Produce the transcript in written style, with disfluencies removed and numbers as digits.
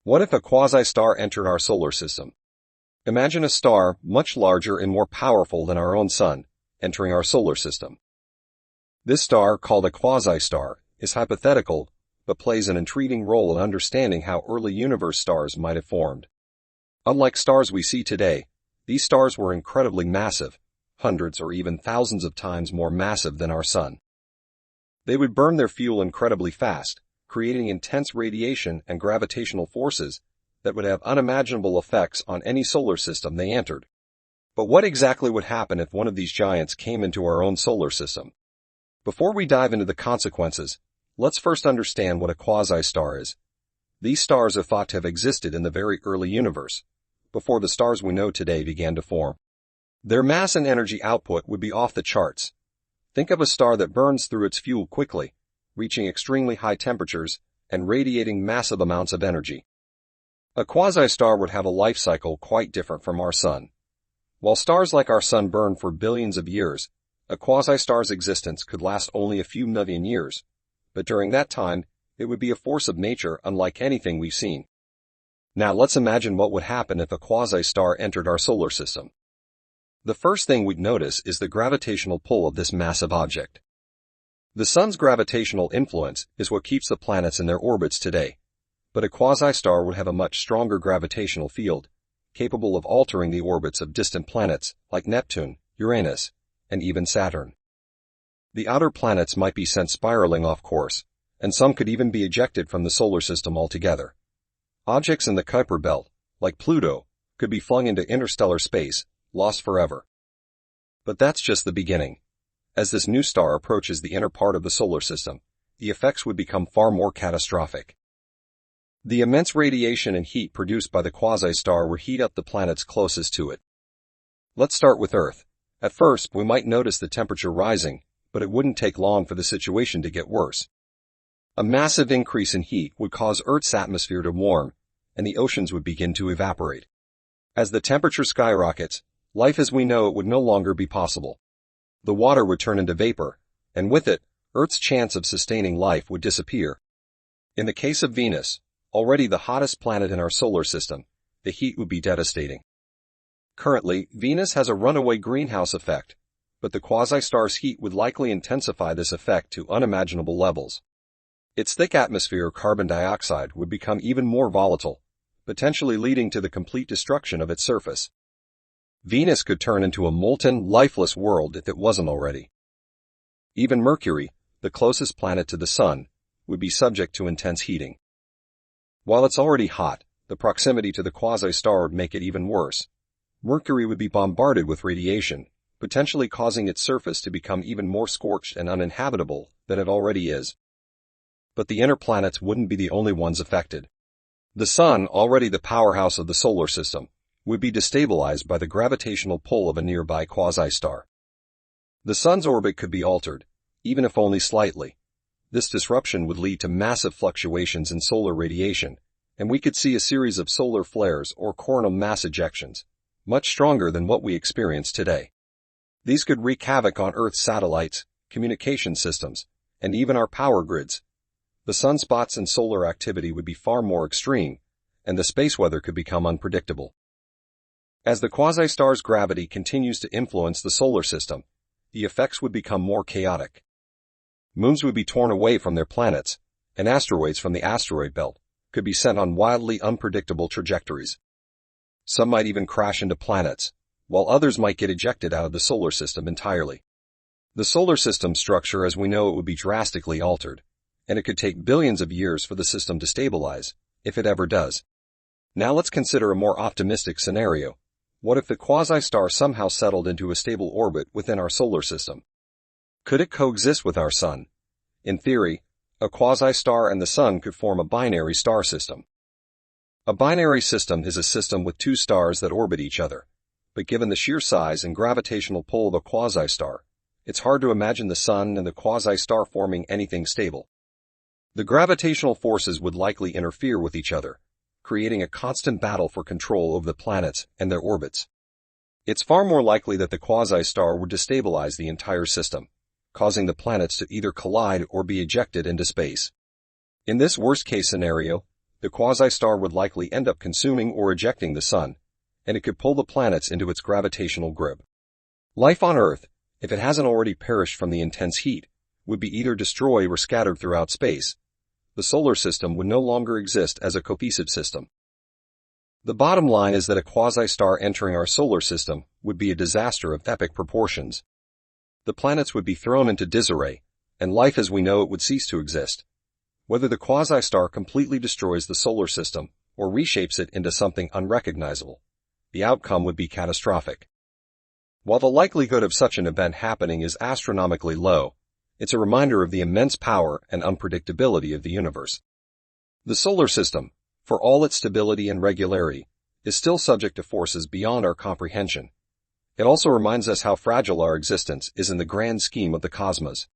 What if a quasi-star entered our solar system? Imagine a star much larger and more powerful than our own sun, entering our solar system. This star, called a quasi-star, is hypothetical, but plays an intriguing role in understanding how early universe stars might have formed. Unlike stars we see today, these stars were incredibly massive, hundreds or even thousands of times more massive than our sun. They would burn their fuel incredibly fast, creating intense radiation and gravitational forces that would have unimaginable effects on any solar system they entered. But what exactly would happen if one of these giants came into our own solar system? Before we dive into the consequences, let's first understand what a quasi-star is. These stars are thought to have existed in the very early universe, before the stars we know today began to form. Their mass and energy output would be off the charts. Think of a star that burns through its fuel quickly, reaching extremely high temperatures and radiating massive amounts of energy. A quasi-star would have a life cycle quite different from our sun. While stars like our sun burn for billions of years, a quasi-star's existence could last only a few million years, but during that time, it would be a force of nature unlike anything we've seen. Now let's imagine what would happen if a quasi-star entered our solar system. The first thing we'd notice is the gravitational pull of this massive object. The sun's gravitational influence is what keeps the planets in their orbits today, but a quasi-star would have a much stronger gravitational field, capable of altering the orbits of distant planets like Neptune, Uranus, and even Saturn. The outer planets might be sent spiraling off course, and some could even be ejected from the solar system altogether. Objects in the Kuiper belt, like Pluto, could be flung into interstellar space, lost forever. But that's just the beginning. As this new star approaches the inner part of the solar system, the effects would become far more catastrophic. The immense radiation and heat produced by the quasi-star would heat up the planets closest to it. Let's start with Earth. At first, we might notice the temperature rising, but it wouldn't take long for the situation to get worse. A massive increase in heat would cause Earth's atmosphere to warm, and the oceans would begin to evaporate. As the temperature skyrockets, life as we know it would no longer be possible. The water would turn into vapor, and with it, Earth's chance of sustaining life would disappear. In the case of Venus, already the hottest planet in our solar system, the heat would be devastating. Currently, Venus has a runaway greenhouse effect, but the quasi-star's heat would likely intensify this effect to unimaginable levels. Its thick atmosphere of carbon dioxide would become even more volatile, potentially leading to the complete destruction of its surface. Venus could turn into a molten, lifeless world if it wasn't already. Even Mercury, the closest planet to the Sun, would be subject to intense heating. While it's already hot, the proximity to the quasi-star would make it even worse. Mercury would be bombarded with radiation, potentially causing its surface to become even more scorched and uninhabitable than it already is. But the inner planets wouldn't be the only ones affected. The Sun, already the powerhouse of the solar system, would be destabilized by the gravitational pull of a nearby quasi-star. The Sun's orbit could be altered, even if only slightly. This disruption would lead to massive fluctuations in solar radiation, and we could see a series of solar flares or coronal mass ejections, much stronger than what we experience today. These could wreak havoc on Earth's satellites, communication systems, and even our power grids. The sunspots and solar activity would be far more extreme, and the space weather could become unpredictable. As the quasi-star's gravity continues to influence the solar system, the effects would become more chaotic. Moons would be torn away from their planets, and asteroids from the asteroid belt could be sent on wildly unpredictable trajectories. Some might even crash into planets, while others might get ejected out of the solar system entirely. The solar system structure as we know it would be drastically altered, and it could take billions of years for the system to stabilize, if it ever does. Now let's consider a more optimistic scenario. What if the quasi-star somehow settled into a stable orbit within our solar system? Could it coexist with our Sun? In theory, a quasi-star and the Sun could form a binary star system. A binary system is a system with two stars that orbit each other, but given the sheer size and gravitational pull of a quasi-star, it's hard to imagine the Sun and the quasi-star forming anything stable. The gravitational forces would likely interfere with each other, creating a constant battle for control over the planets and their orbits. It's far more likely that the quasi-star would destabilize the entire system, causing the planets to either collide or be ejected into space. In this worst-case scenario, the quasi-star would likely end up consuming or ejecting the sun, and it could pull the planets into its gravitational grip. Life on Earth, if it hasn't already perished from the intense heat, would be either destroyed or scattered throughout space. The solar system would no longer exist as a cohesive system. The bottom line is that a quasi-star entering our solar system would be a disaster of epic proportions. The planets would be thrown into disarray, and life as we know it would cease to exist. Whether the quasi-star completely destroys the solar system or reshapes it into something unrecognizable, the outcome would be catastrophic. While the likelihood of such an event happening is astronomically low, it's a reminder of the immense power and unpredictability of the universe. The solar system, for all its stability and regularity, is still subject to forces beyond our comprehension. It also reminds us how fragile our existence is in the grand scheme of the cosmos.